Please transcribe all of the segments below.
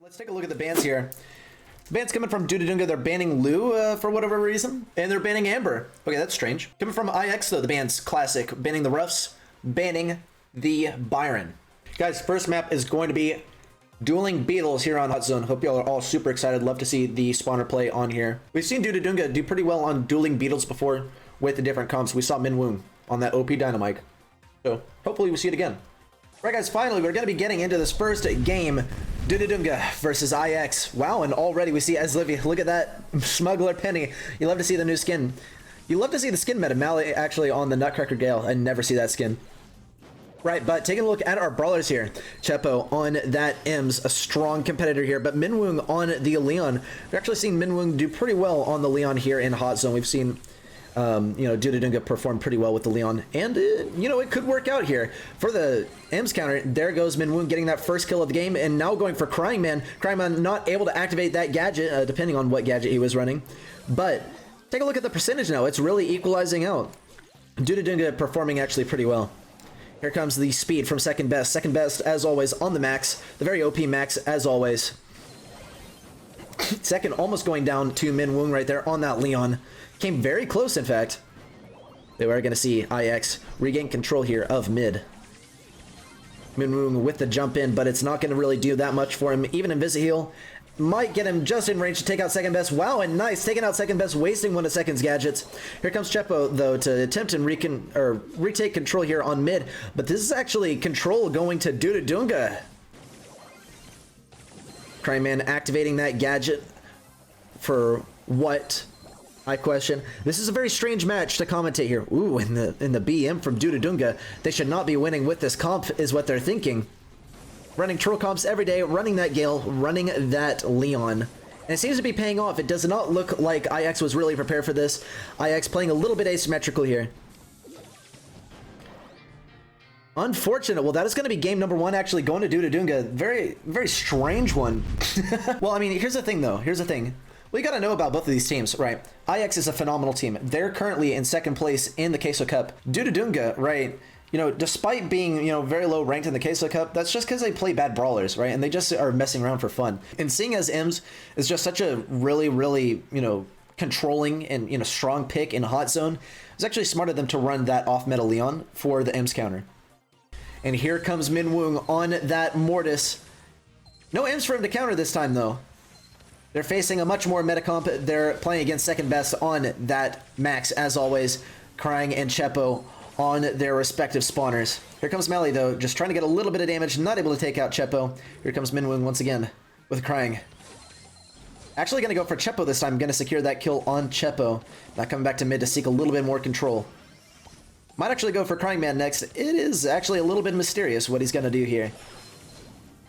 Let's take a look at the bans here. The bans coming from Dududunga, they're banning Lu for whatever reason, and they're banning Amber. Okay, that's strange. Coming from IX though, the ban's classic, banning the Roughs, banning the Byron. Guys, first map is going to be Dueling Beetles here on Hot Zone. Hope y'all are all super excited. Love to see the spawner play on here. We've seen Dududunga do pretty well on Dueling Beetles before with the different comps. We saw Minwoong on that OP Dynamite. So hopefully we see it again. Right guys, finally we're going to be getting into this first game. Dududunga versus IX. Wow, and already we see Eslivy. Look at that Smuggler Penny. You love to see the new skin. You love to see the skin meta. Mally actually on the Nutcracker Gale. I never see that skin. Right, but taking a look at our brawlers here. Chepo on that Ems, a strong competitor here, but Minwoong on the Leon. We've actually seen Minwoong do pretty well on the Leon here in Hot Zone. We've seen Dududunga performed pretty well with the Leon, and it could work out here for the Ems counter. There goes Minwoong getting that first kill of the game, and now going for Crying Man. Crying Man not able to activate that gadget, depending on what gadget he was running. But take a look at the percentage now. It's really equalizing out. Dududunga performing actually pretty well. Here comes the speed from second best. Second best, as always, on the max. The very OP max, as always. Second almost going down to Minwoong right there on that Leon. Came very close, in fact. They were going to see IX regain control here of mid. Minwoong with the jump in, but it's not going to really do that much for him. Even Invisi-Heal might get him just in range to take out second best. Wow, and nice. Taking out second best, wasting one of second's gadgets. Here comes Chepo, though, to attempt and retake control here on mid. But this is actually control going to Dududunga. Crying Man activating that gadget for what? I question. This is a very strange match to commentate here. Ooh, in the BM from Dududunga, they should not be winning with this comp, is what they're thinking. Running troll comps every day, running that Gale, running that Leon. And it seems to be paying off. It does not look like IX was really prepared for this. IX playing a little bit asymmetrical here. Unfortunate. Well, that is going to be game number one, actually going to Dududunga. Very, very strange one. Well, I mean, here's the thing, though. Here's the thing. We got to know about both of these teams, right? IX is a phenomenal team. They're currently in second place in the Queso Cup. Dududunga, right? Despite being, very low ranked in the Queso Cup, that's just because they play bad brawlers, right? And they just are messing around for fun. And seeing as Ems is just such a really, really, controlling and, strong pick in Hot Zone, it's actually smart of them to run that off-meta Leon for the Ems counter. And here comes Minwoong on that Mortis. No Ems for him to counter this time, though. They're facing a much more meta comp. They're playing against second best on that max, as always. Crying and Chepo on their respective spawners. Here comes Mally, though, just trying to get a little bit of damage, not able to take out Chepo. Here comes Minwoong once again with Crying. Actually going to go for Chepo this time. Going to secure that kill on Chepo. Not coming back to mid to seek a little bit more control. Might actually go for Crying Man next. It is actually a little bit mysterious what he's going to do here.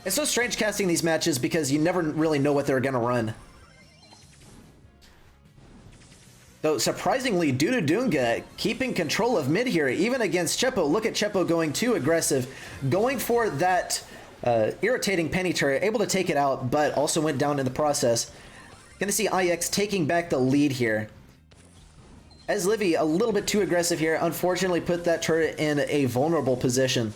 It's so strange casting these matches because you never really know what they're going to run. Though, surprisingly, Dududunga keeping control of mid here, even against Chepo. Look at Chepo going too aggressive. Going for that irritating penny turret, able to take it out, but also went down in the process. Gonna see IX taking back the lead here. Eslivy a little bit too aggressive here. Unfortunately, put that turret in a vulnerable position.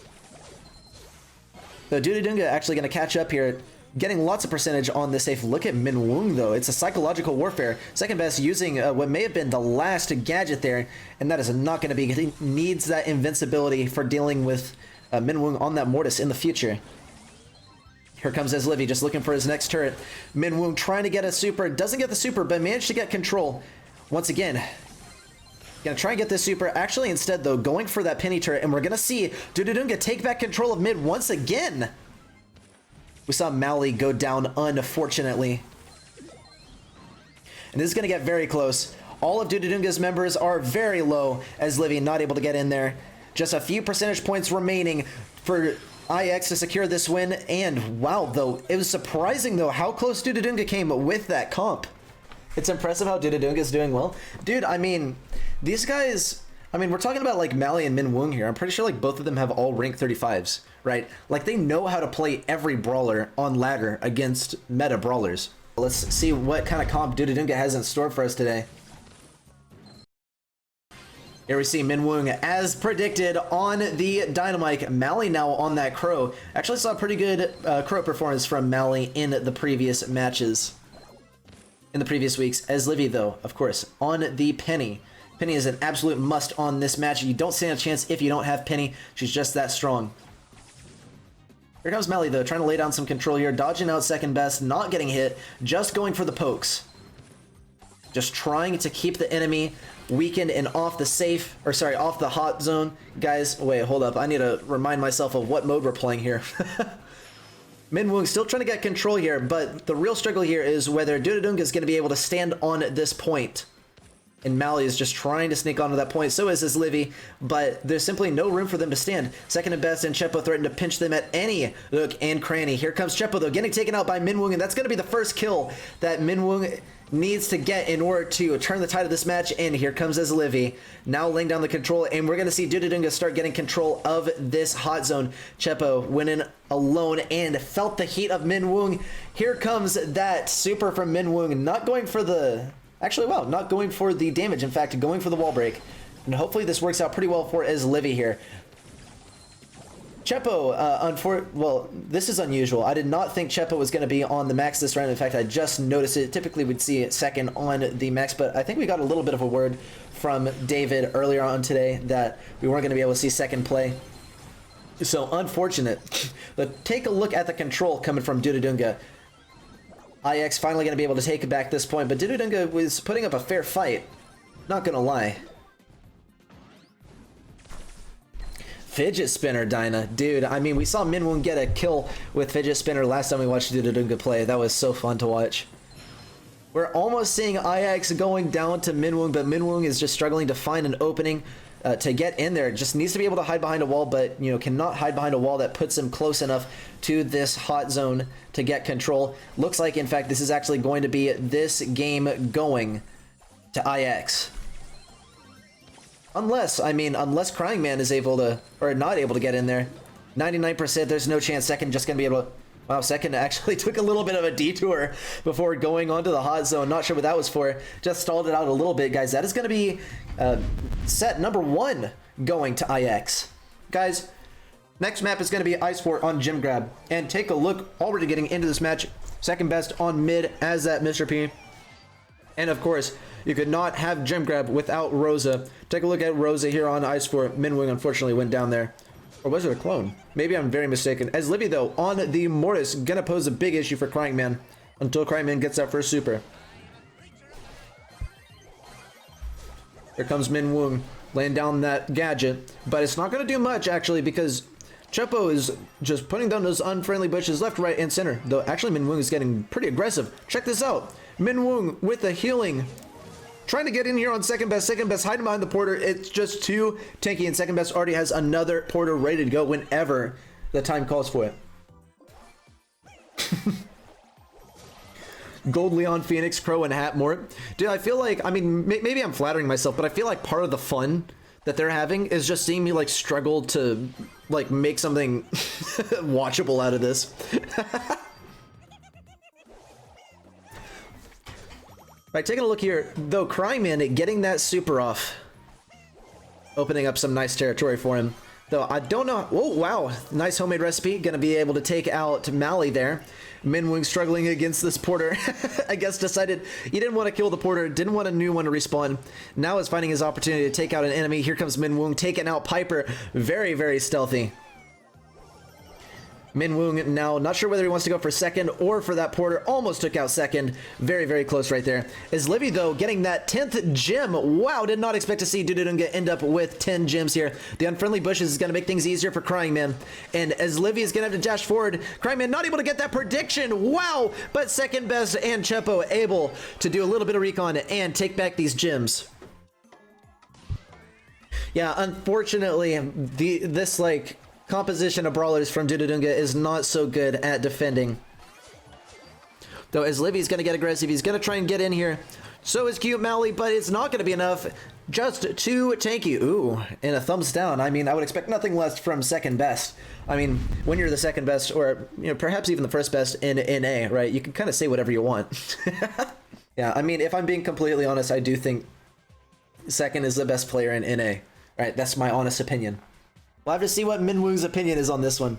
So Dududunga actually going to catch up here, getting lots of percentage on this safe. Look at Minwoong, though. It's a psychological warfare. Second best using what may have been the last gadget there, and that is not going to be. He needs that invincibility for dealing with Minwoong on that Mortis in the future. Here comes Eslivy, just looking for his next turret. Minwoong trying to get a super. Doesn't get the super, but managed to get control. Once again, gonna try and get this super. Actually, instead, though, going for that penny turret, and we're gonna see Dududunga take back control of mid once again. We saw Mally go down, unfortunately. And this is gonna get very close. All of Dududunga's members are very low, as Livy not able to get in there. Just a few percentage points remaining for IX to secure this win. And wow, though, it was surprising, though, how close Dududunga came with that comp. It's impressive how Dududunga is doing well. Dude, I mean, these guys, we're talking about like Mally and Minwoong here. I'm pretty sure like both of them have all rank 35s, right? Like they know how to play every brawler on ladder against meta brawlers. Let's see what kind of comp Dududunga has in store for us today. Here we see Minwoong as predicted on the Dynamite. Mally now on that Crow. Actually saw a pretty good Crow performance from Mally in the previous matches. In the previous weeks. As Livy though, of course, on the Penny. Penny is an absolute must on this match. You don't stand a chance if you don't have Penny. She's just that strong. Here comes Mally though, trying to lay down some control here. Dodging out second best, not getting hit. Just going for the pokes. Just trying to keep the enemy weakened and off the safe, or sorry, off the hot zone. Guys, wait, hold up. I need to remind myself of what mode we're playing here. Minwoong still trying to get control here, but the real struggle here is whether Dududunga is going to be able to stand on this point. And Mally is just trying to sneak onto that point. So is his Livy, but there's simply no room for them to stand. Second and best, and Chepo threatened to pinch them at any nook and cranny. Here comes Chepo though, getting taken out by Minwoong, and that's going to be the first kill that Minwoong needs to get in order to turn the tide of this match. And here comes his Livy, now laying down the control, and we're going to see Dududunga start getting control of this hot zone. Chepo went in alone and felt the heat of Minwoong. Here comes that super from Minwoong, not going for the... Actually, well, not going for the damage. In fact, going for the wall break. And hopefully this works out pretty well for as Livy here. Chepo, well, this is unusual. I did not think Chepo was going to be on the max this round. In fact, I just noticed it. Typically, we'd see it second on the max, but I think we got a little bit of a word from David earlier on today that we weren't going to be able to see second play. So, unfortunate. But take a look at the control coming from Dududunga. IX finally going to be able to take back this point, but Dududunga was putting up a fair fight. Not going to lie. Fidget Spinner, Dinah. Dude, I mean, we saw Minwoong get a kill with Fidget Spinner last time we watched Dududunga play. That was so fun to watch. We're almost seeing IX going down to Minwoong, but Minwoong is just struggling to find an opening to get in there. Just needs to be able to hide behind a wall, but, you know, cannot hide behind a wall that puts him close enough to this hot zone to get control. Looks like, in fact, this is actually going to be this game going to IX. Unless Crying Man is able to, or not able to get in there. 99%, there's no chance Second just going to be able to... Wow, Second actually took a little bit of a detour before going onto the hot zone. Not sure what that was for. Just stalled it out a little bit, guys. That is going to be set number 1 going to IX. Guys, next map is going to be Ice Fort on Gym Grab. And take a look, already getting into this match. Second best on mid as that Mr. P. And of course, you could not have Gym Grab without Rosa. Take a look at Rosa here on Ice Fort. Minwoong unfortunately went down there. Or was it a clone? Maybe I'm very mistaken. As Livy, though, on the Mortis, gonna pose a big issue for Crying Man until Crying Man gets that first super. Here comes Minwoong laying down that gadget, but it's not gonna do much actually because Chepo is just putting down those unfriendly bushes left, right, and center. Though actually Minwoong is getting pretty aggressive. Check this out. Minwoong with the healing. Trying to get in here on second best hiding behind the porter. It's just too tanky, and second best already has another porter ready to go whenever the time calls for it. Gold Leon, Phoenix, Crow, and Hatmort. Dude, I feel like, I mean, maybe I'm flattering myself, but I feel like part of the fun that they're having is just seeing me like struggle to like make something watchable out of this. Right, taking a look here, though, Crying Man getting that super off. Opening up some nice territory for him. Though, I don't know... Oh, wow. Nice homemade recipe. Gonna be able to take out Mally there. Minwoong struggling against this porter. I guess decided he didn't want to kill the porter. Didn't want a new one to respawn. Now is finding his opportunity to take out an enemy. Here comes Minwoong taking out Piper. Very, very stealthy. Minwoong now not sure whether he wants to go for second or for that porter. Almost took out second. Very, very close right there. Is Livy, though, getting that 10th gem. Wow, did not expect to see Dududunga end up with 10 gems here. The unfriendly bushes is going to make things easier for Crying Man. And as Livy is going to have to dash forward, Crying Man not able to get that prediction. Wow, but second best and Chepo able to do a little bit of recon and take back these gems. Yeah, unfortunately, this like... composition of brawlers from Dududunga is not so good at defending. Though as Livy's going to get aggressive, he's going to try and get in here. So is Cute Mally, but it's not going to be enough. Just too tanky. Ooh, and a thumbs down. I mean, I would expect nothing less from second best. I mean, when you're the second best, or you know, perhaps even the first best in NA, right? You can kind of say whatever you want. Yeah, I mean, if I'm being completely honest, I do think second is the best player in NA. Right, that's my honest opinion. We'll have to see what Minwoo's opinion is on this one.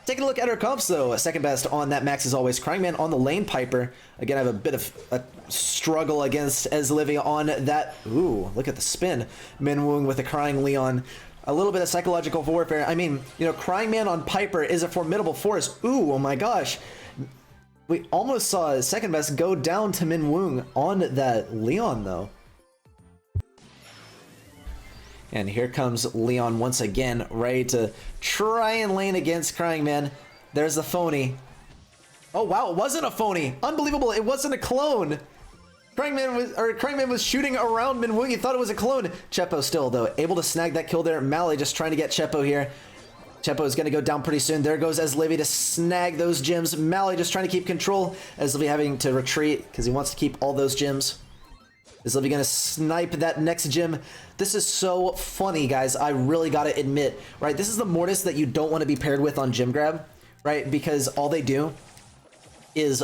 Taking a look at our comps though, second best on that max is always Cryingman on the lane Piper. Again, I have a bit of a struggle against Eslivy on that. Ooh, look at the spin. Minwoo with a Crying Leon. A little bit of psychological warfare. I mean, you know, Cryingman on Piper is a formidable force. Ooh, oh my gosh. We almost saw second best go down to Minwoo on that Leon though. And here comes Leon once again, ready to try and lane against Cryingman. There's the phony. Oh wow, it wasn't a phony. Unbelievable, it wasn't a clone. Cryingman was shooting around Minwoo. He thought it was a clone. Chepo still though, able to snag that kill there. Mally just trying to get Chepo here. Chepo is going to go down pretty soon. There goes Eslivy to snag those gems. Mally just trying to keep control. Eslivy having to retreat because he wants to keep all those gems. Is Livy gonna snipe that next gem? This is so funny, guys. I really gotta admit, right? This is the Mortis that you don't want to be paired with on gem grab, right? Because all they do is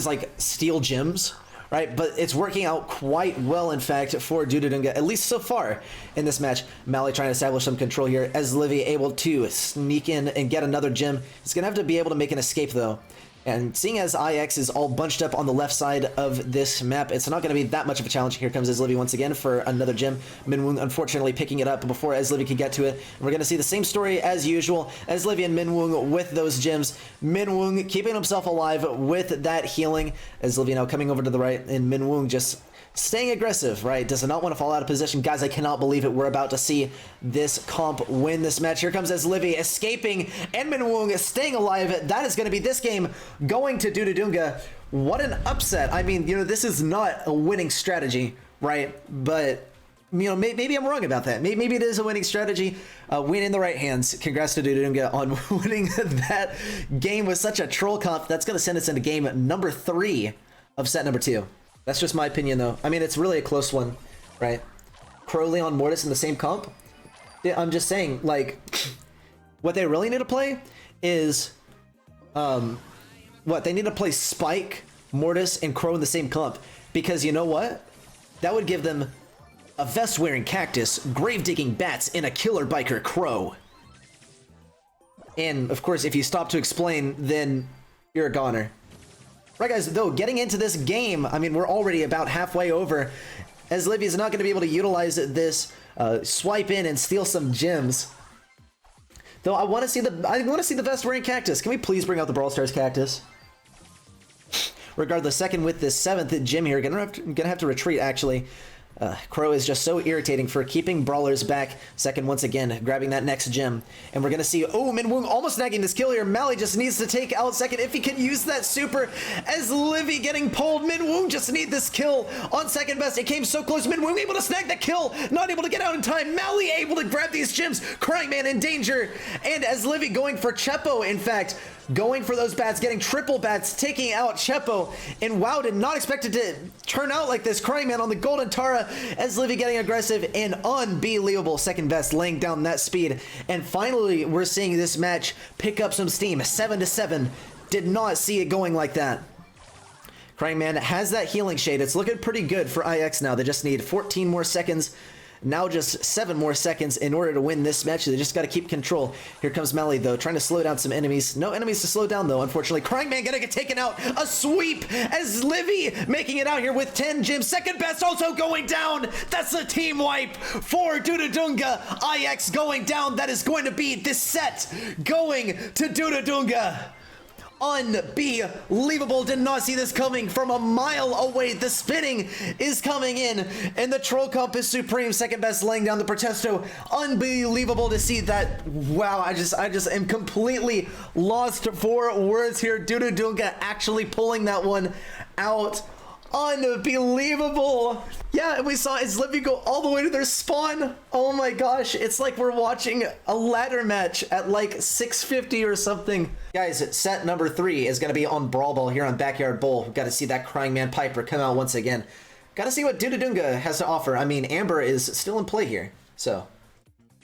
like steal gems, right? But it's working out quite well, in fact, for Dududunga, at least so far in this match. Mally trying to establish some control here, as Livy able to sneak in and get another gem. He's gonna have to be able to make an escape though. And seeing as IX is all bunched up on the left side of this map, it's not going to be that much of a challenge. Here comes Eslivy once again for another gem. Minwoo unfortunately picking it up before Eslivy can get to it. And we're going to see the same story as usual. Eslivy and Minwoo with those gems. Minwoo keeping himself alive with that healing. Eslivy now coming over to the right, and Minwoo just staying aggressive, right? Does not want to fall out of position. Guys, I cannot believe it. We're about to see this comp win this match. Here comes Eslivy escaping, and Minwoo staying alive. That is going to be this game going to Dududunga. What an upset. I mean, you know, this is not a winning strategy, right? But, you know, maybe I'm wrong about that. Maybe it is a winning strategy. Win in the right hands. Congrats to Dududunga on winning that game with such a troll comp. That's going to send us into game number 3 of set number 2. That's just my opinion, though. I mean, it's really a close one, right? Crow, Leon, Mortis in the same comp? Yeah, I'm just saying, like, what they really need to play is, they need to play Spike, Mortis, and Crow in the same comp. Because you know what? That would give them a vest-wearing Cactus, grave-digging Bats, and a killer biker Crow. And, of course, if you stop to explain, then you're a goner. Right, guys, though, getting into this game, I mean, we're already about halfway over. Eslivy is not going to be able to utilize this, swipe in and steal some gems. Though I want to see the vest wearing Cactus. Can we please bring out the Brawl Stars Cactus? Regardless, second with this 7th gem here. Gonna have to retreat, actually. Crow is just so irritating for keeping brawlers back. Second once again, grabbing that next gem. And we're going to see, oh, Minwoo almost snagging this kill here. Mally just needs to take out second if he can use that super. As Livy getting pulled, Minwoo just need this kill on second best. It came so close. Minwoo able to snag that kill, not able to get out in time. Mally able to grab these gems. Cryingman in danger. And as Livy going for Chepo, in fact, going for those bats, getting triple bats, taking out Chepo. And wow, did not expect it to turn out like this. Cryingman on the Golden Tara, as Livy getting aggressive and unbelievable second best, laying down that speed. And finally, we're seeing this match pick up some steam. 7-7. Did not see it going like that. Cryingman has that healing shade. It's looking pretty good for IX now. They just need 14 more seconds. Now just 7 more seconds in order to win this match. They just got to keep control. Here comes Mally, though, trying to slow down some enemies. No enemies to slow down, though, unfortunately. Cryingman gonna get taken out. A sweep as Livy making it out here with 10 gems. Second best also going down. That's a team wipe for Dududunga. IX going down. That is going to be this set going to Dududunga. Unbelievable. Did not see this coming from a mile away. The spinning is coming in, and the troll comp is supreme. Second best laying down the Protesto. Unbelievable to see that. Wow, I just am completely lost for words here. Dududunga actually pulling that one out. Unbelievable. Yeah, and we saw Eslivy go all the way to their spawn. Oh my gosh, it's like we're watching a ladder match at like 650 or something. Guys, set number 3 is going to be on Brawl Ball here on Backyard Bowl. We've got to see that Cryingman Piper come out once again. Got to see what Dududunga has to offer. I mean, Amber is still in play here, so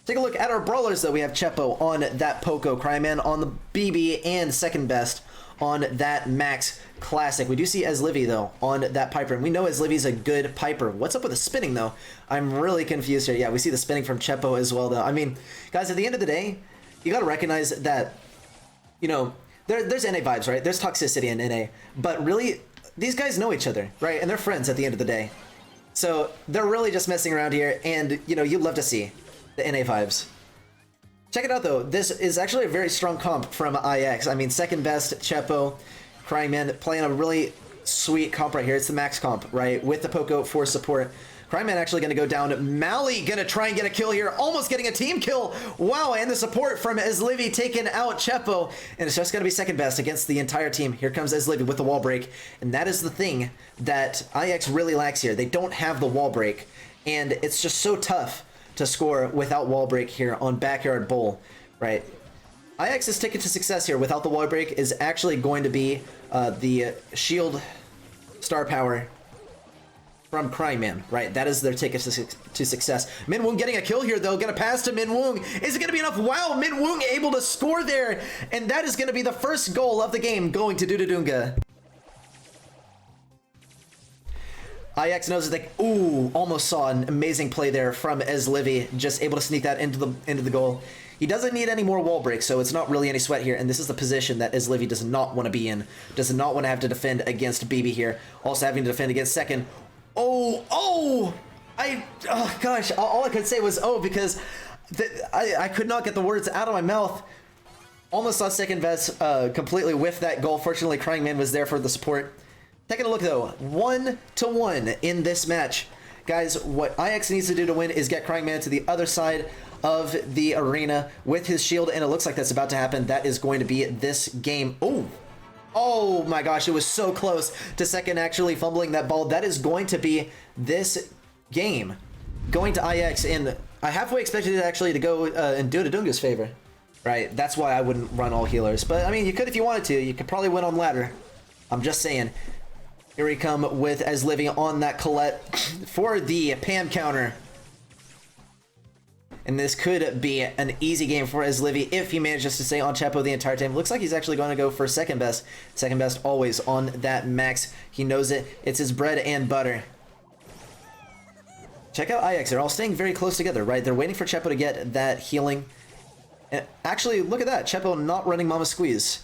Take a look at our brawlers, though. We have Chepo on that Poco, Cryman on the BB, and second best on that Max Classic. We do see Eslivy, though, on that Piper, and we know Eslivy's a good Piper. What's up with the spinning, though? I'm really confused here. Yeah, we see the spinning from Chepo as well, though. I mean, guys, at the end of the day, you got to recognize that, you know, there's NA vibes, right? There's toxicity in NA, but really, these guys know each other, right? And they're friends at the end of the day. So they're really just messing around here, and, you know, you'd love to see the NA vibes. Check it out, though. This is actually a very strong comp from IX. I mean, second best, Chepo, Cryman, playing a really sweet comp right here. It's the max comp, right? With the Poco for support. Cryman actually going to go down. Mally going to try and get a kill here. Almost getting a team kill. Wow, and the support from Eslivy taking out Chepo. And it's just going to be second best against the entire team. Here comes Eslivy with the wall break. And that is the thing that IX really lacks here. They don't have the wall break. And it's just so tough to score without wall break here on Backyard Bowl, right? IX's ticket to success here without the wall break is actually going to be the shield star power from Cryman, right? That is their ticket to success. Minwoong getting a kill here, though. Gonna pass to Minwoong. Is it gonna be enough? Wow, Minwoong able to score there. And that is gonna be the first goal of the game going to Dududunga. IX knows that they, ooh, almost saw an amazing play there from Eslivy, just able to sneak that into the goal. He doesn't need any more wall breaks, so it's not really any sweat here, and this is the position that Eslivy does not want to be in. Does not want to have to defend against BB here. Also having to defend against second. Oh, gosh, all I could say was because I could not get the words out of my mouth. Almost saw second best completely whiff that goal. Fortunately, Cryman was there for the support. Taking a look, though, 1-1 in this match. Guys, what IX needs to do to win is get Cryman to the other side of the arena with his shield, and it looks like that's about to happen. That is going to be this game. Oh my gosh, it was so close to second actually fumbling that ball. That is going to be this game going to IX, and I halfway expected it actually to go in Dududunga's favor. Right, that's why I wouldn't run all healers. But, I mean, you could if you wanted to. You could probably win on ladder. I'm just saying. Here we come with Eslivy on that Colette for the Pam counter. And this could be an easy game for Eslivy if he manages to stay on Chepo the entire time. Looks like he's actually going to go for second best. Second best always on that Max. He knows it. It's his bread and butter. Check out IX. They're all staying very close together, right? They're waiting for Chepo to get that healing. And actually, look at that. Chepo not running Mama Squeeze.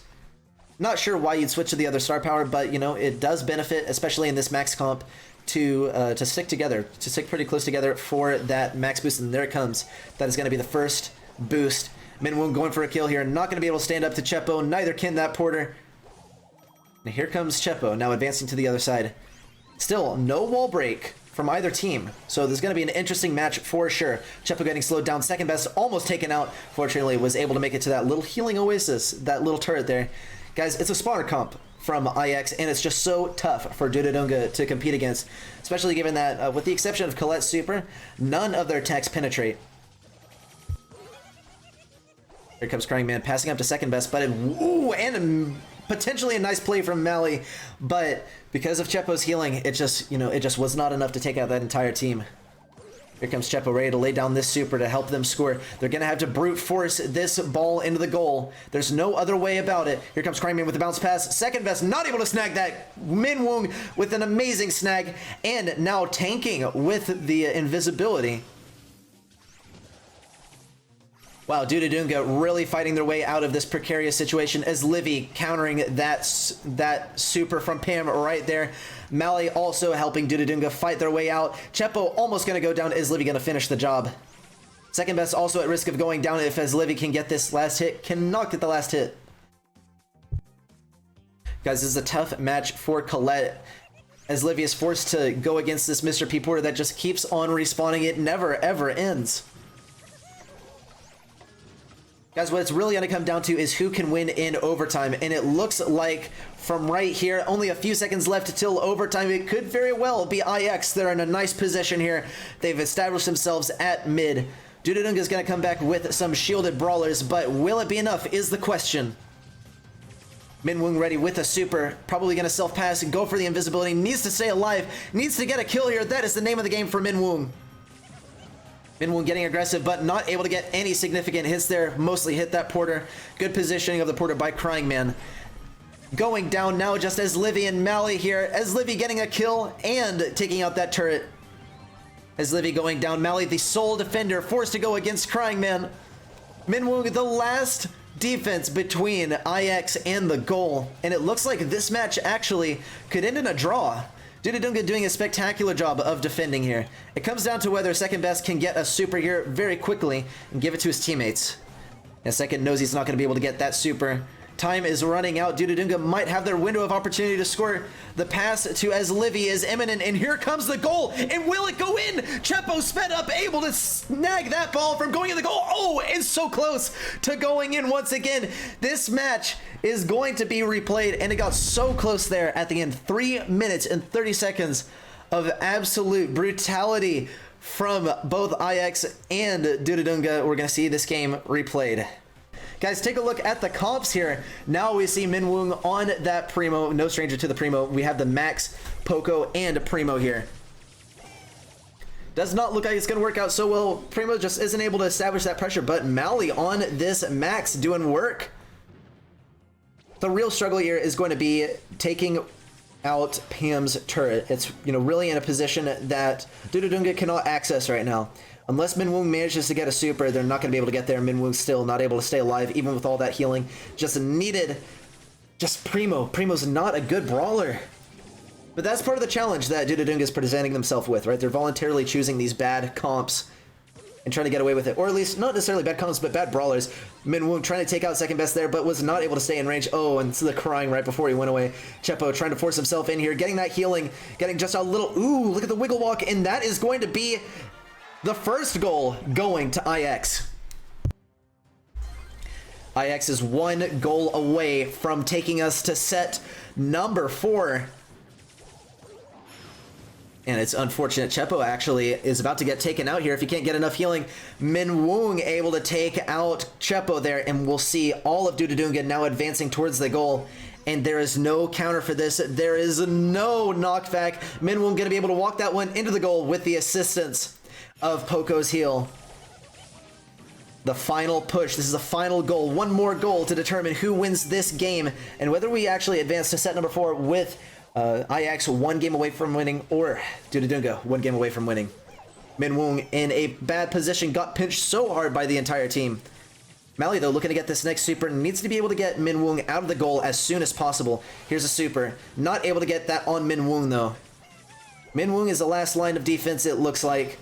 Not sure why you'd switch to the other star power, but, you know, it does benefit, especially in this max comp, to stick together, to stick pretty close together for that max boost. And there it comes. That is going to be the first boost. Minwoong going for a kill here. Not going to be able to stand up to Chepo. Neither can that Porter. And here comes Chepo, now advancing to the other side. Still, no wall break from either team. So there's going to be an interesting match for sure. Chepo getting slowed down. Second best, almost taken out. Fortunately, was able to make it to that little healing oasis, that little turret there. Guys, it's a spawner comp from IX, and it's just so tough for Dududunga to compete against, especially given that, with the exception of Colette's super, none of their attacks penetrate. Here comes Cryman, passing up to second best, but potentially a nice play from Mally, but because of Chepo's healing, it just was not enough to take out that entire team. Here comes Chepo ready to lay down this super to help them score. They're going to have to brute force this ball into the goal. There's no other way about it. Here comes Cryman with the bounce pass. Second best, not able to snag that. Minwoong with an amazing snag. And now tanking with the invisibility. Wow, Dududunga really fighting their way out of this precarious situation as Livy countering that super from Pam right there. Mally also helping Dududunga fight their way out. Chepo almost going to go down. Is Livy going to finish the job? Second best also at risk of going down if as Livy can get this last hit. Cannot get the last hit. Guys, this is a tough match for Colette, as Livy is forced to go against this Mr. P Porter that just keeps on respawning. It never ever ends. Guys, what it's really going to come down to is who can win in overtime, and it looks like from right here, only a few seconds left till overtime, it could very well be IX. They're in a nice position here. They've established themselves at mid. Dududunga is going to come back with some shielded brawlers, but will it be enough is the question. Minwoong ready with a super, probably going to self-pass and go for the invisibility, needs to stay alive, needs to get a kill here. That is the name of the game for Minwoong. Minwoo getting aggressive, but not able to get any significant hits there. Mostly hit that Porter. Good positioning of the Porter by Crying Man. Going down now just as Livy and Mally here. As Livy getting a kill and taking out that turret. As Livy going down, Mally, the sole defender, forced to go against Crying Man. Minwoo, the last defense between IX and the goal. And it looks like this match actually could end in a draw. Dududunga doing a spectacular job of defending here. It comes down to whether Second Best can get a super here very quickly and give it to his teammates. And Second knows he's not going to be able to get that super. Time is running out. Dududunga might have their window of opportunity to score. The pass to As Livy is imminent, and here comes the goal. And will it go in? Chepo sped up, able to snag that ball from going in the goal. Oh, it's so close to going in once again. This match is going to be replayed, and it got so close there at the end. 3 minutes and 30 seconds of absolute brutality from both IX and Dududunga. We're going to see this game replayed. Guys, take a look at the comps here. Now we see Minwoo on that Primo. No stranger to the Primo. We have the Max, Poco, and Primo here. Does not look like it's going to work out so well. Primo just isn't able to establish that pressure, but Mally on this Max doing work. The real struggle here is going to be taking out Pam's turret. It's, you know, really in a position that Dududunga cannot access right now. Unless Minwoo manages to get a super, they're not going to be able to get there. Minwoo's still not able to stay alive, even with all that healing. Just needed. Just Primo. Primo's not a good brawler. But that's part of the challenge that Dududunga is presenting themselves with, right? They're voluntarily choosing these bad comps and trying to get away with it. Or at least, not necessarily bad comps, but bad brawlers. Minwoo trying to take out Second Best there, but was not able to stay in range. Oh, and the crying right before he went away. Chepo trying to force himself in here, getting that healing, getting just a little... Ooh, look at the wiggle walk, and that is going to be... the first goal going to IX. IX is 1 goal away from taking us to set number 4. And it's unfortunate. Chepo actually is about to get taken out here if he can't get enough healing. Minwoo able to take out Chepo there, and we'll see all of Dududunga now advancing towards the goal. And there is no counter for this. There is no knockback. Minwoo going to be able to walk that one into the goal with the assistance of Poco's heal. The final push. This is the final goal. One more goal to determine who wins this game and whether we actually advance to set number 4 with IX 1 game away from winning, or Dududunga 1 game away from winning. Minwoo in a bad position, got pinched so hard by the entire team. Mally, though, looking to get this next super, needs to be able to get Minwoo out of the goal as soon as possible. Here's a super. Not able to get that on Minwoo, though. Minwoo is the last line of defense, it looks like.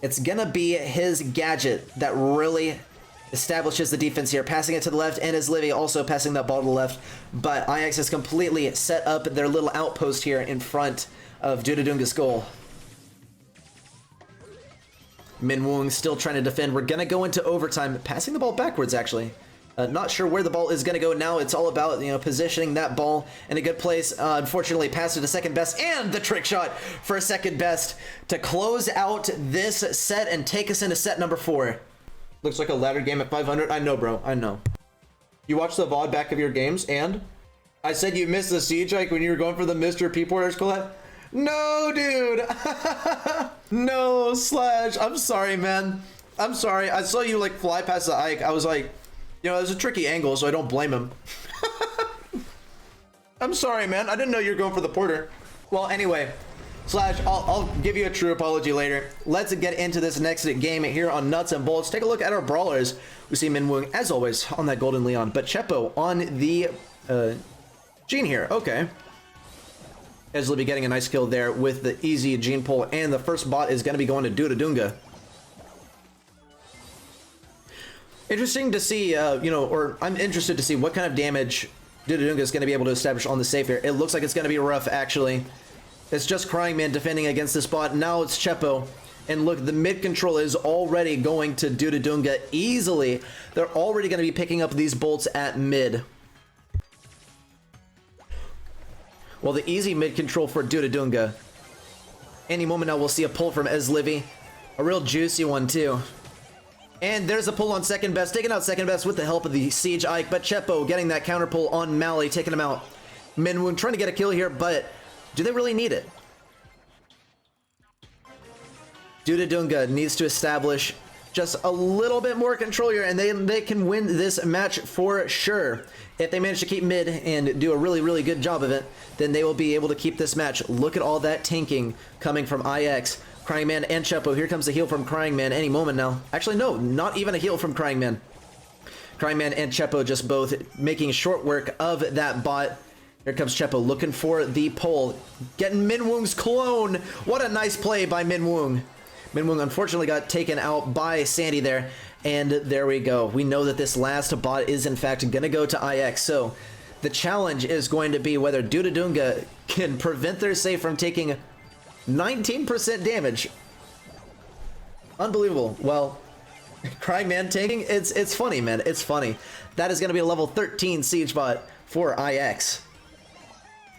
It's gonna be his gadget that really establishes the defense here. Passing it to the left, and is Livy also passing that ball to the left. But IX has completely set up their little outpost here in front of Dududunga's goal. Minwoo still trying to defend. We're gonna go into overtime. Passing the ball backwards, actually. Not sure where the ball is gonna go now. It's all about, you know, positioning that ball in a good place. Unfortunately, passed it to Second Best, and the trick shot for Second Best to close out this set and take us into set number 4. Looks like a ladder game at 500. I know, bro. I know. You watch the VOD back of your games, and I said you missed the siege like when you were going for the Mr. P Porters collab. No, dude. No, Slash. I'm sorry, man. I'm sorry. I saw you like fly past the Ike. I was like, you know, it was a tricky angle, so I don't blame him. I'm sorry, man. I didn't know you were going for the Porter. Well, anyway, Slash, I'll give you a true apology later. Let's get into this next game here on Nuts and Bolts. Take a look at our brawlers. We see Minwoo, as always, on that Golden Leon, but Chepo on the Gene here. Okay. As Libby getting a nice kill there with the easy Gene pull, and the first bot is going to be going to Dududunga. Interesting to see, you know, or I'm interested to see what kind of damage Dududunga is going to be able to establish on the safe here. It looks like it's going to be rough, actually. It's just Crying Man defending against this bot. Now it's Chepo. And look, the mid control is already going to Dududunga easily. They're already going to be picking up these bolts at mid. Well, the easy mid control for Dududunga. Any moment now we'll see a pull from Livy. A real juicy one, too. And there's a pull on Second Best, taking out Second Best with the help of the Siege Ike, but Chepo getting that counter pull on Mally, taking him out. Minwoo trying to get a kill here, but do they really need it? Dududunga needs to establish just a little bit more control here, and they can win this match for sure. If they manage to keep mid and do a really, really good job of it, then they will be able to keep this match. Look at all that tanking coming from IX, Crying Man, and Chepo. Here comes a heal from Crying Man any moment now. Actually, no, not even a heal from Crying Man. Crying Man and Chepo just both making short work of that bot. Here comes Chepo looking for the pole. Getting Minwoong's clone. What a nice play by Minwoong. Minwoong unfortunately got taken out by Sandy there. And there we go. We know that this last bot is in fact going to go to IX. So the challenge is going to be whether Dududunga can prevent their save from taking 19% damage. Unbelievable. Well, Crying Man tanking, it's funny, man. It's funny. That is going to be a level 13 siege bot for IX.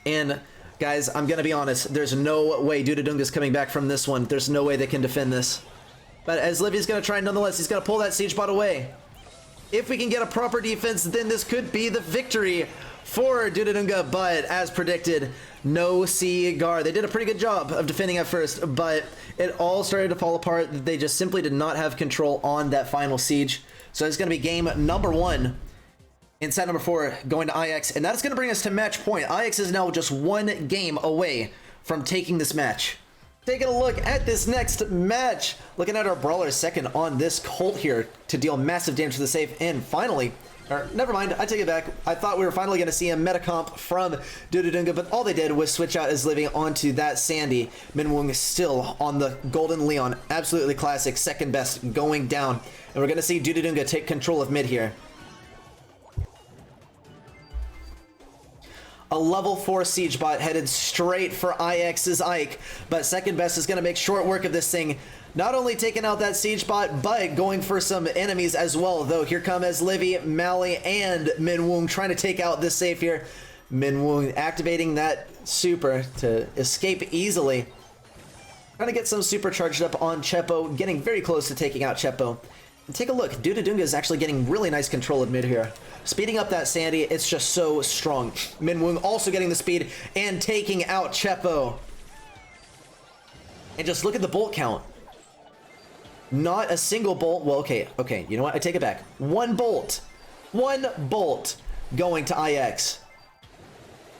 And guys, I'm going to be honest. There's no way Dududunga's coming back from this one. There's no way they can defend this. But as Livy's going to try nonetheless, he's going to pull that siege bot away. If we can get a proper defense, then this could be the victory for Dududunga. But as predicted, no Cigar. They did a pretty good job of defending at first, but it all started to fall apart. They just simply did not have control on that final siege. So it's going to be game number 1 in set number 4 going to IX. And that's going to bring us to match point. IX is now just 1 game away from taking this match. Taking a look at this next match. Looking at our Brawler second on this Colt here to deal massive damage to the safe. And finally, or never mind, I take it back. I thought we were finally going to see a meta comp from Dududunga, but all they did was switch out as Livy onto that Sandy. Minwoong is still on the Golden Leon. Absolutely classic, second best going down. And we're going to see Dududunga take control of mid here. A level 4 siege bot headed straight for IX's Ike, but second best is going to make short work of this thing. Not only taking out that siege bot, but going for some enemies as well, though. Here come as Livy, Mally, and Minwoong trying to take out this safe here. Minwoong activating that super to escape easily. Trying to get some super charged up on Chepo, getting very close to taking out Chepo. And take a look, Dududunga is actually getting really nice control of mid here. Speeding up that Sandy, it's just so strong. Minwoong also getting the speed and taking out Chepo. And just look at the bolt count. Not a single bolt. Well, okay, you know what? I take it back. One bolt going to IX.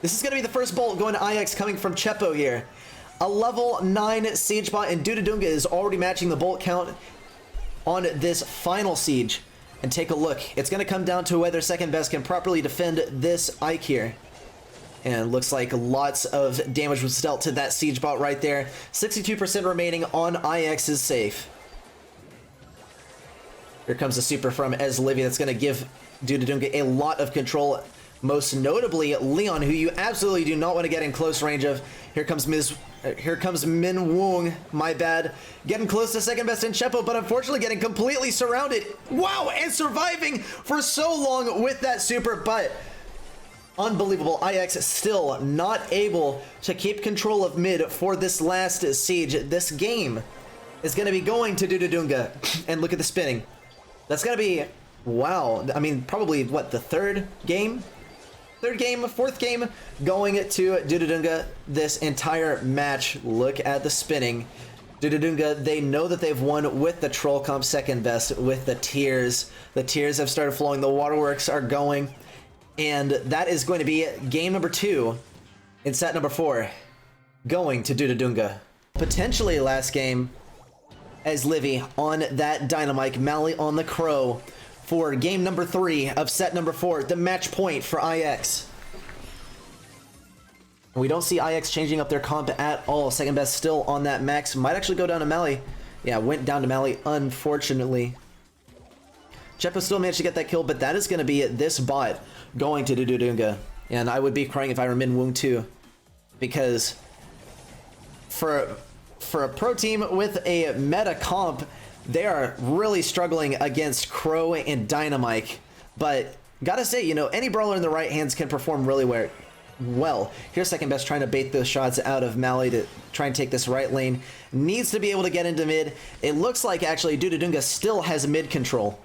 This is going to be the first bolt going to IX coming from Chepo here. A level 9 siege bot, and Dududunga is already matching the bolt count on this final siege. And take a look. It's going to come down to whether second best can properly defend this Ike here. And looks like lots of damage was dealt to that siege bot right there. 62% remaining on IX's safe. Here comes the super from Livy that's going to give Dududunga a lot of control. Most notably, Leon, who you absolutely do not want to get in close range of. Here comes Minwoong, my bad. Getting close to second best in Chepo, but unfortunately getting completely surrounded. Wow, and surviving for so long with that super, but unbelievable. IX still not able to keep control of mid for this last siege. This game is going to be going to Dududunga. And look at the spinning. That's going to be, wow. I mean, probably, what, the third game? Fourth game going to Dududunga this entire match. Look at the spinning. Dududunga, they know that they've won with the Troll Comp second best, with the tears. The tears have started flowing. The waterworks are going. And that is going to be game number 2 in set number 4 going to Dududunga. Potentially last game as Livy on that Dynamite, Mally on the Crow. For game number 3 of set number 4, the match point for IX. We don't see IX changing up their comp at all. Second best still on that max. Might actually go down to Mally. Yeah, went down to Mally, unfortunately. Chepo still managed to get that kill, but that is going to be this bot going to Dududunga. And I would be crying if I were Minwoong too. Because for a pro team with a meta comp, they are really struggling against Crow and Dynamite. But gotta say, you know, any brawler in the right hands can perform really well. Here's second best trying to bait those shots out of Mally to try and take this right lane. Needs to be able to get into mid. It looks like actually Dududunga still has mid control.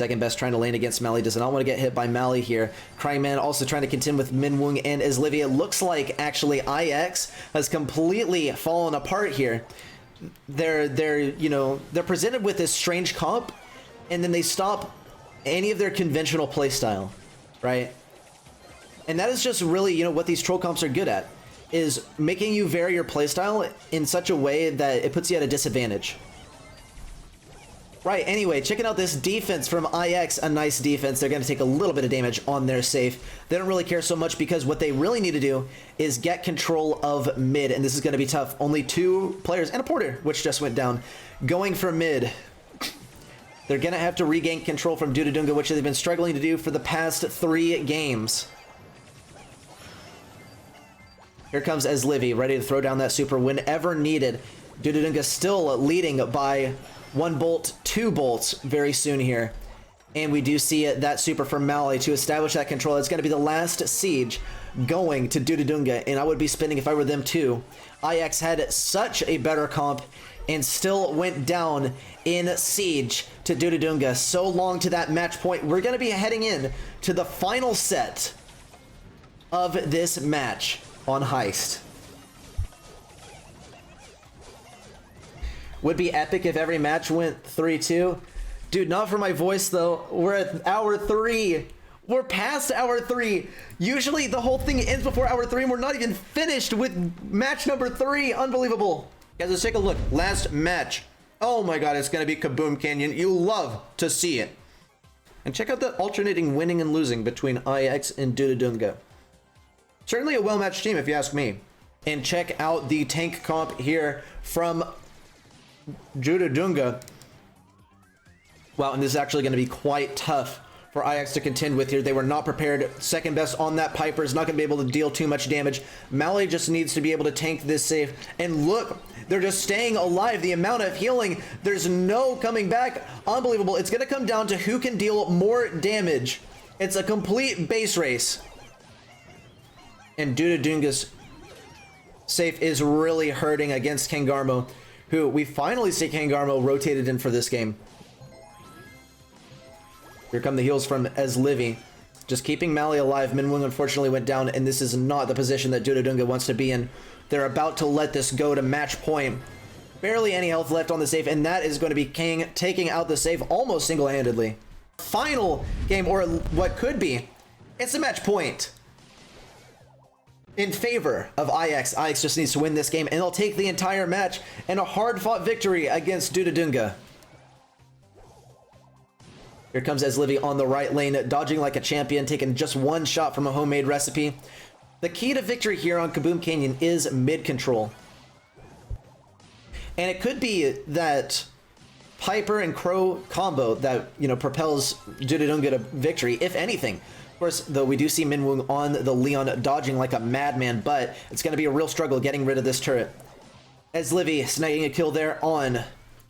Second best trying to lane against Mally. Does not want to get hit by Mally here. Crying Man also trying to contend with Minwoong and Eslivia. It looks like actually IX has completely fallen apart here. They're presented with this strange comp, and then they stop any of their conventional playstyle, right? And that is just really, what these troll comps are good at, is making you vary your playstyle in such a way that it puts you at a disadvantage. Right, anyway, checking out this defense from IX, a nice defense. They're going to take a little bit of damage on their safe. They don't really care so much because what they really need to do is get control of mid, and this is going to be tough. Only 2 players and a porter, which just went down, going for mid. They're going to have to regain control from Dududunga, which they've been struggling to do for the past 3 games. Here comes Eslivia, ready to throw down that super whenever needed. Dududunga still leading by 1 bolt, 2 bolts very soon here. And we do see that super from Mally to establish that control. It's going to be the last siege going to Dududunga, and I would be spinning if I were them too. IX had such a better comp and still went down in siege to Dududunga. So long to that match point. We're going to be heading in to the final set of this match on Heist. Would be epic if every match went 3-2. Dude, not for my voice though. We're at hour 3. We're past hour 3. Usually the whole thing ends before hour 3 and we're not even finished with match number 3. Unbelievable. Guys, let's take a look. Last match. Oh my god, it's gonna be Kaboom Canyon. You love to see it. And check out the alternating winning and losing between IX and Dududunga. Certainly a well-matched team if you ask me. And check out the tank comp here from Dududunga. Wow, and this is actually going to be quite tough for IX to contend with here. They were not prepared. Second best on that Piper is not going to be able to deal too much damage. Mally just needs to be able to tank this safe. And look, they're just staying alive. The amount of healing, there's no coming back. Unbelievable. It's going to come down to who can deal more damage. It's a complete base race. And Dududunga's safe is really hurting against Kangarmo, who we finally see Kangarmo rotated in for this game. Here come the heals from Eslivia. Just keeping Mally alive. Minwoong unfortunately went down, and this is not the position that Dududunga wants to be in. They're about to let this go to match point. Barely any health left on the safe, and that is going to be King taking out the safe almost single-handedly. Final game, or what could be, it's a match point in favor of IX. IX just needs to win this game, and they'll take the entire match and a hard-fought victory against Dududunga. Here comes Eslivia on the right lane, dodging like a champion, taking just 1 shot from a homemade recipe. The key to victory here on Kaboom Canyon is mid-control. And it could be that Piper and Crow combo that, propels Dududunga to victory, if anything. Of course, though, we do see Minwoong on the Leon dodging like a madman, but it's going to be a real struggle getting rid of this turret. Eslivia snagging a kill there on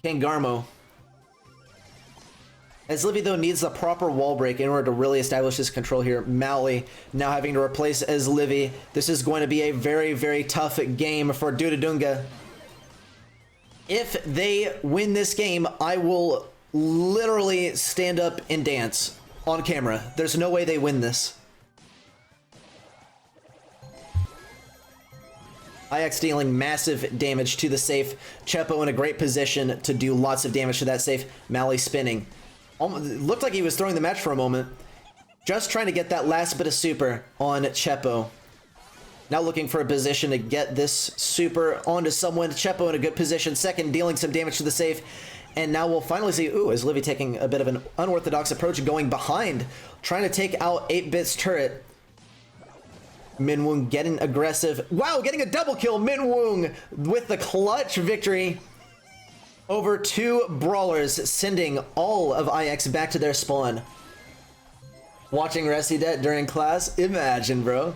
Kangarmo. Eslivia, though, needs the proper wall break in order to really establish his control here. Mally now having to replace Eslivia. This is going to be a very, very tough game for Dududunga. If they win this game, I will literally stand up and dance on camera. There's no way they win this. IX dealing massive damage to the safe. Chepo in a great position to do lots of damage to that safe. Mally spinning. Looked like he was throwing the match for a moment. Just trying to get that last bit of super on Chepo. Now looking for a position to get this super onto someone. Chepo in a good position. Second, dealing some damage to the safe. And now we'll finally see, Eslivia taking a bit of an unorthodox approach, going behind, trying to take out 8-Bit's turret. Minwoong getting aggressive. Wow, getting a double kill. Minwoong with the clutch victory over 2 brawlers, sending all of IX back to their spawn. Watching Residet during class? Imagine, bro.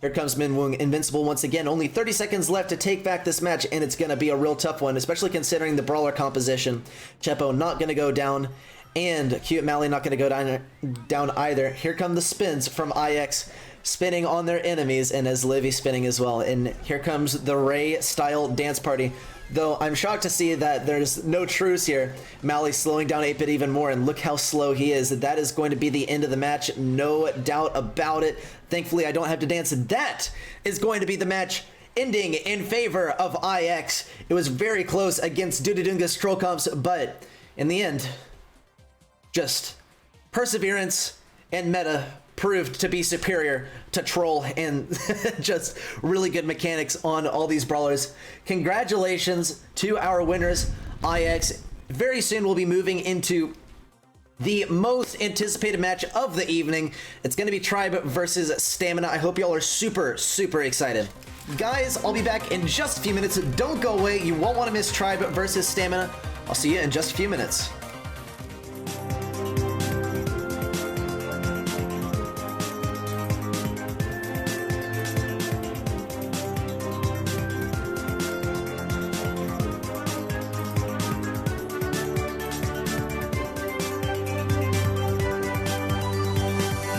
Here comes Minwoong, invincible once again. Only 30 seconds left to take back this match, and it's going to be a real tough one, especially considering the brawler composition. Chepo not going to go down, and Cute Mally not going to go down either. Here come the spins from IX, spinning on their enemies, and Eslivia spinning as well. And here comes the Ray-style dance party Though I'm shocked to see that there's no truce here. Mally slowing down 8-Bit even more, and look how slow he is. That is going to be the end of the match, no doubt about it. Thankfully, I don't have to dance. That is going to be the match ending in favor of IX. It was very close against Dududunga's troll comps, but in the end, just perseverance and meta proved to be superior to troll, and just really good mechanics on all these brawlers. Congratulations to our winners, IX. Very soon we'll be moving into the most anticipated match of the evening. It's going to be Tribe versus Stamina. I hope y'all are super excited. Guys, I'll be back in just a few minutes. Don't go away. You won't want to miss Tribe versus Stamina. I'll see you in just a few minutes.